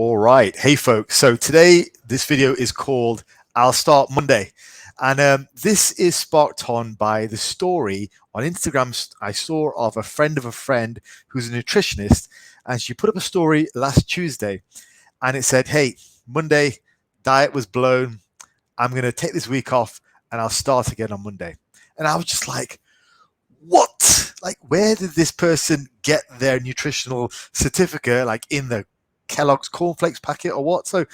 All right. Hey, folks. So today, this video is called I'll Start Monday. And this is sparked on by the story on Instagram I saw of a friend who's a nutritionist. And she put up a story last Tuesday and it said, hey, Monday, diet was blown. I'm going to take this week off and I'll start again on Monday. And I was just like, what? Like, where did this person get their nutritional certificate? Like in the Kellogg's cornflakes packet or what? So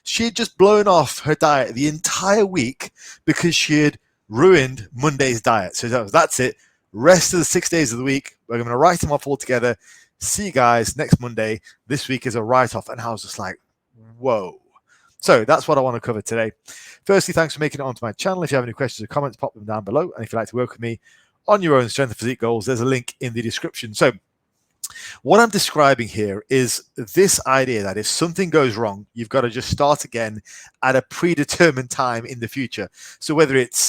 she had just blown off her diet the entire week because she had ruined Monday's diet. So that's it. Rest of the 6 days of the week, we're going to write them off altogether. See you guys next Monday. This week is a write-off. And I was just like, whoa. So that's what I want to cover today. Firstly, thanks for making it onto my channel. If you have any questions or comments, pop them down below. And if you'd like to work with me on your own strength and physique goals, there's a link in the description. So what I'm describing here is this idea that if something goes wrong, you've got to just start again at a predetermined time in the future. So whether it's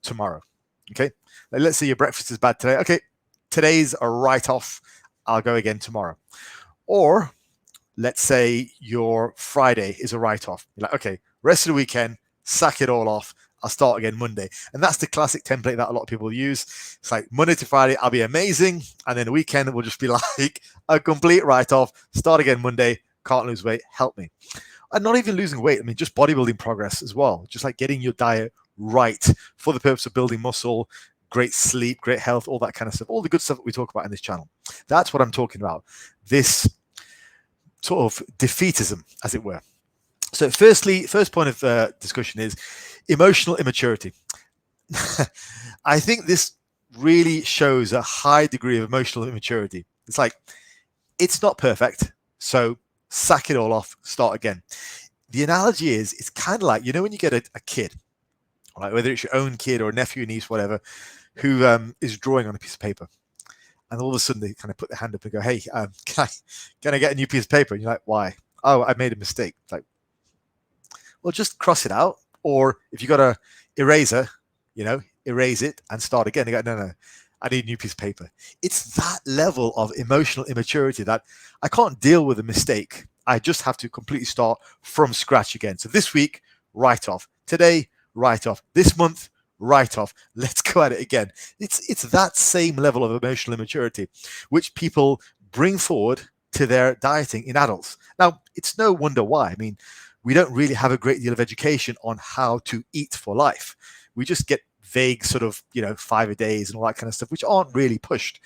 tomorrow, okay? Like let's say your breakfast is bad today. Okay, today's a write-off. I'll go again tomorrow. Or let's say your Friday is a write-off. You're like, okay, rest of the weekend, sack it all off. I'll start again Monday. And that's the classic template that a lot of people use. It's like Monday to Friday, I'll be amazing. And then the weekend will just be like a complete write-off. Start again Monday, can't lose weight, help me. And not even losing weight, I mean, just bodybuilding progress as well. Just like getting your diet right for the purpose of building muscle, great sleep, great health, all that kind of stuff. All the good stuff that we talk about in this channel. That's what I'm talking about. This sort of defeatism, as it were. So first point of discussion is emotional immaturity. I think this really shows a high degree of emotional immaturity. It's like, it's not perfect, so sack it all off, start again. The analogy is, it's kind of like, you know, when you get a kid, right, whether it's your own kid or a nephew, niece, whatever, who is drawing on a piece of paper. And all of a sudden they kind of put their hand up and go, hey, can I get a new piece of paper? And you're like, why? Oh, I made a mistake. It's like, well, just cross it out. Or if you got a eraser, you know, erase it and start again. They go, no, I need a new piece of paper. It's that level of emotional immaturity that I can't deal with a mistake. I just have to completely start from scratch again. So this week, write off. Today, write off. This month, write off. Let's go at it again. It's that same level of emotional immaturity, which people bring forward to their dieting in adults. Now, it's no wonder why. I mean, we don't really have a great deal of education on how to eat for life. We just get vague sort of, 5 a days and all that kind of stuff, which aren't really pushed.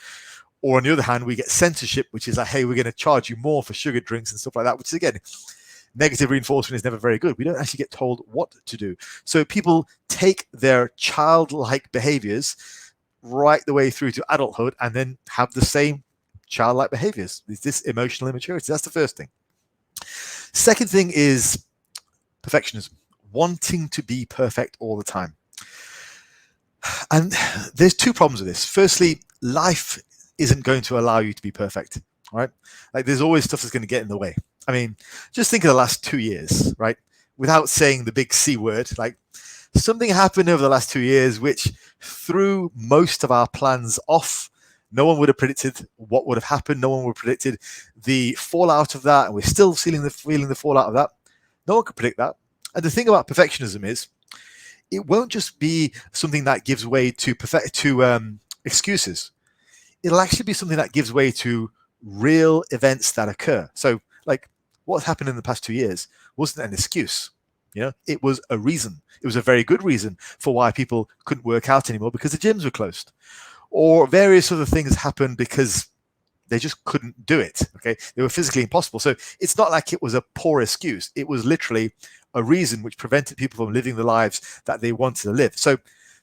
Or on the other hand, we get censorship, which is like, hey, we're going to charge you more for sugar drinks and stuff like that, which is, again, negative reinforcement is never very good. We don't actually get told what to do. So people take their childlike behaviors right the way through to adulthood and then have the same childlike behaviors. Is this emotional immaturity? That's the first thing. Second thing is perfectionism, wanting to be perfect all the time. And there's two problems with this. Firstly, life isn't going to allow you to be perfect, right? Like there's always stuff that's going to get in the way. I mean, just think of the last 2 years, right? Without saying the big C word, like something happened over the last 2 years, which threw most of our plans off. No one would have predicted what would have happened. No one would have predicted the fallout of that. And we're still feeling the fallout of that. No one could predict that. And the thing about perfectionism is it won't just be something that gives way to excuses. It'll actually be something that gives way to real events that occur. So like what's happened in the past 2 years wasn't an excuse. It was a reason. It was a very good reason for why people couldn't work out anymore because the gyms were closed. Or various other things happened because they just couldn't do it. Okay, they were physically impossible. So it's not like it was a poor excuse. It was literally a reason which prevented people from living the lives that they wanted to live. So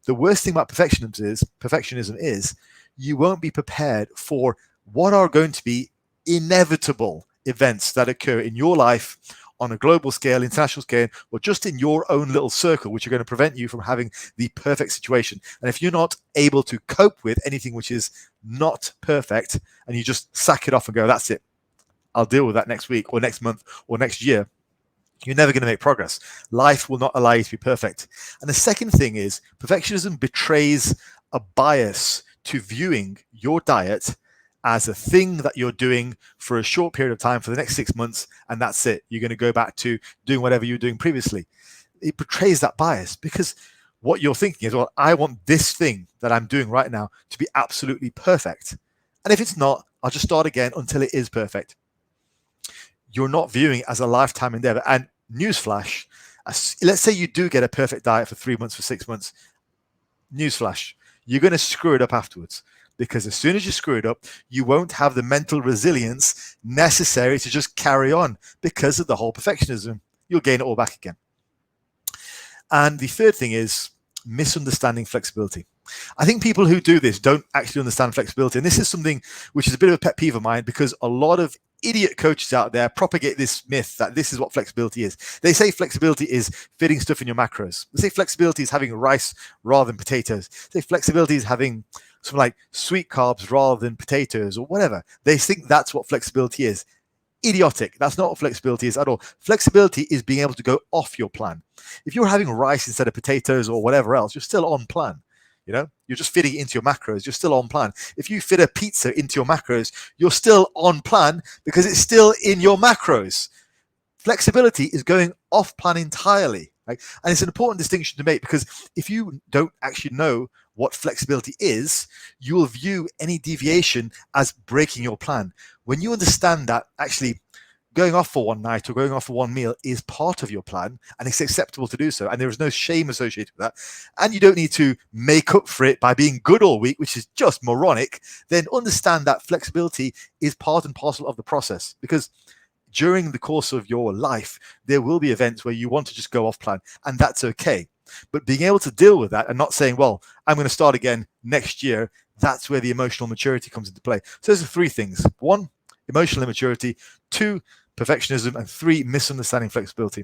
the worst thing about perfectionism is you won't be prepared for what are going to be inevitable events that occur in your life on a global scale, international scale, or just in your own little circle, which are going to prevent you from having the perfect situation. And if you're not able to cope with anything which is not perfect, and you just sack it off and go, that's it, I'll deal with that next week or next month or next year, you're never going to make progress. Life will not allow you to be perfect. And the second thing is perfectionism betrays a bias to viewing your diet as a thing that you're doing for a short period of time for the next 6 months, and that's it. You're going to go back to doing whatever you were doing previously. It portrays that bias because what you're thinking is, well, I want this thing that I'm doing right now to be absolutely perfect. And if it's not, I'll just start again until it is perfect. You're not viewing it as a lifetime endeavor. And newsflash, let's say you do get a perfect diet for 3 months, for 6 months. Newsflash, you're going to screw it up afterwards. Because as soon as you screw it up, you won't have the mental resilience necessary to just carry on because of the whole perfectionism. You'll gain it all back again. And the third thing is misunderstanding flexibility. I think people who do this don't actually understand flexibility. And this is something which is a bit of a pet peeve of mine, because a lot of idiot coaches out there propagate this myth that this is what flexibility is. They say flexibility is fitting stuff in your macros. They say flexibility is having rice rather than potatoes. They say flexibility is having something like sweet carbs rather than potatoes or whatever. They think that's what flexibility is. Idiotic. That's not what flexibility is at all. Flexibility is being able to go off your plan. If you're having rice instead of potatoes or whatever else, you're still on plan. You know, you're just fitting it into your macros. You're still on plan. If you fit a pizza into your macros, you're still on plan because it's still in your macros. Flexibility is going off plan entirely. Right? And it's an important distinction to make, because if you don't actually know what flexibility is, you will view any deviation as breaking your plan. When you understand that actually going off for one night or going off for one meal is part of your plan and it's acceptable to do so, and there is no shame associated with that, and you don't need to make up for it by being good all week, which is just moronic, then understand that flexibility is part and parcel of the process. Because during the course of your life, there will be events where you want to just go off plan, and that's okay. But being able to deal with that and not saying, well, I'm going to start again next year, that's where the emotional maturity comes into play. So those are three things. 1, emotional immaturity. 2, perfectionism. And 3, misunderstanding flexibility.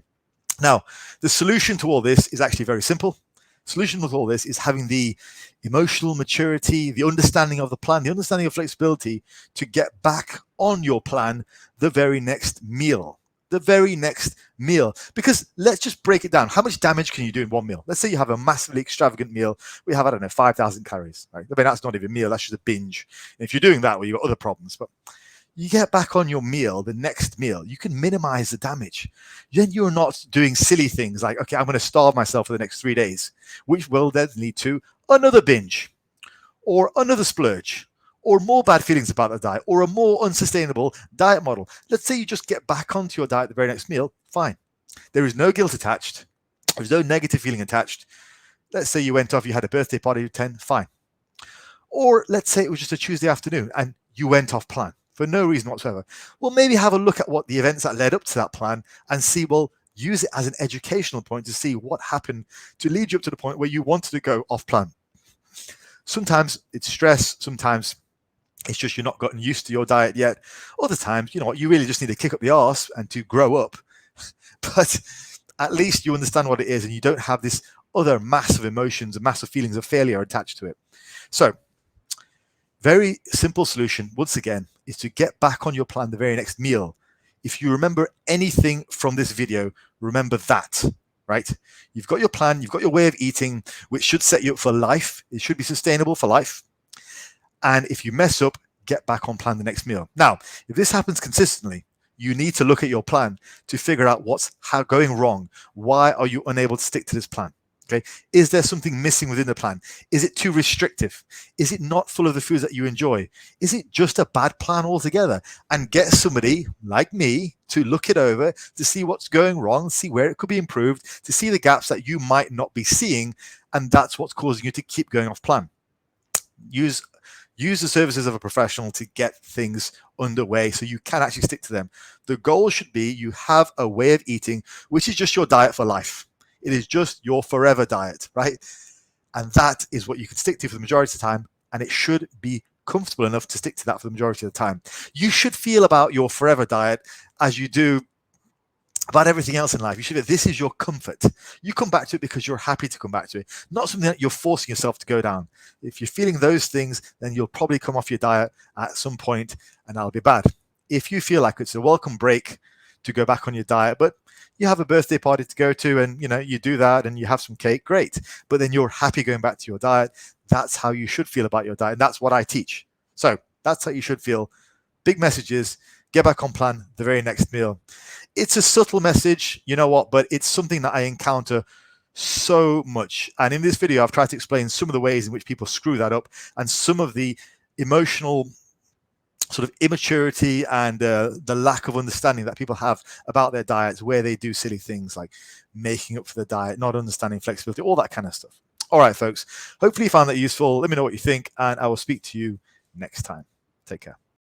Now, the solution to all this is actually very simple. Solution with all this is having the emotional maturity, the understanding of the plan, the understanding of flexibility to get back on your plan the very next meal. The very next meal. Because let's just break it down. How much damage can you do in one meal? Let's say you have a massively extravagant meal. We have, I don't know, 5,000 calories. Right? I mean, that's not even a meal. That's just a binge. And if you're doing that, well, you've got other problems. But you get back on your meal, the next meal, you can minimize the damage. Then you're not doing silly things like, okay, I'm going to starve myself for the next 3 days, which will then lead to another binge or another splurge or more bad feelings about the diet or a more unsustainable diet model. Let's say you just get back onto your diet the very next meal. Fine. There is no guilt attached. There's no negative feeling attached. Let's say you went off, you had a birthday party at 10, fine. Or let's say it was just a Tuesday afternoon and you went off plan for no reason whatsoever. Well, maybe have a look at what the events that led up to that plan and see, well, use it as an educational point to see what happened to lead you up to the point where you wanted to go off plan. Sometimes it's stress. Sometimes it's just you're not gotten used to your diet yet. Other times, you know what, you really just need to kick up the arse and to grow up. But at least you understand what it is and you don't have this other massive emotions and massive feelings of failure attached to it. So, very simple solution, once again, is to get back on your plan the very next meal. If you remember anything from this video, remember that, right? You've got your plan, you've got your way of eating, which should set you up for life. It should be sustainable for life. And if you mess up, get back on plan the next meal. Now, if this happens consistently, you need to look at your plan to figure out what's going wrong. Why are you unable to stick to this plan? Okay, is there something missing within the plan? Is it too restrictive? Is it not full of the foods that you enjoy? Is it just a bad plan altogether? And get somebody like me to look it over, to see what's going wrong, see where it could be improved, to see the gaps that you might not be seeing, and that's what's causing you to keep going off plan. Use the services of a professional to get things underway so you can actually stick to them. The goal should be you have a way of eating which is just your diet for life. It is just your forever diet, right? And that is what you can stick to for the majority of the time. And it should be comfortable enough to stick to that for the majority of the time. You should feel about your forever diet as you do about everything else in life. You should, this is your comfort. You come back to it because you're happy to come back to it, not something that you're forcing yourself to go down. If you're feeling those things, then you'll probably come off your diet at some point and that'll be bad. If you feel like it's a welcome break to go back on your diet, but you have a birthday party to go to and you do that and you have some cake, great. But then you're happy going back to your diet. That's how you should feel about your diet. And that's what I teach. So That's how you should feel. Big messages, get back on plan the very next meal. It's a subtle message, you know what, but it's something that I encounter so much. And in this video, I've tried to explain some of the ways in which people screw that up and some of the emotional sort of immaturity and the lack of understanding that people have about their diets, where they do silly things like making up for the diet, not understanding flexibility, all that kind of stuff. All right, folks, hopefully you found that useful. Let me know what you think, and I will speak to you next time. Take care.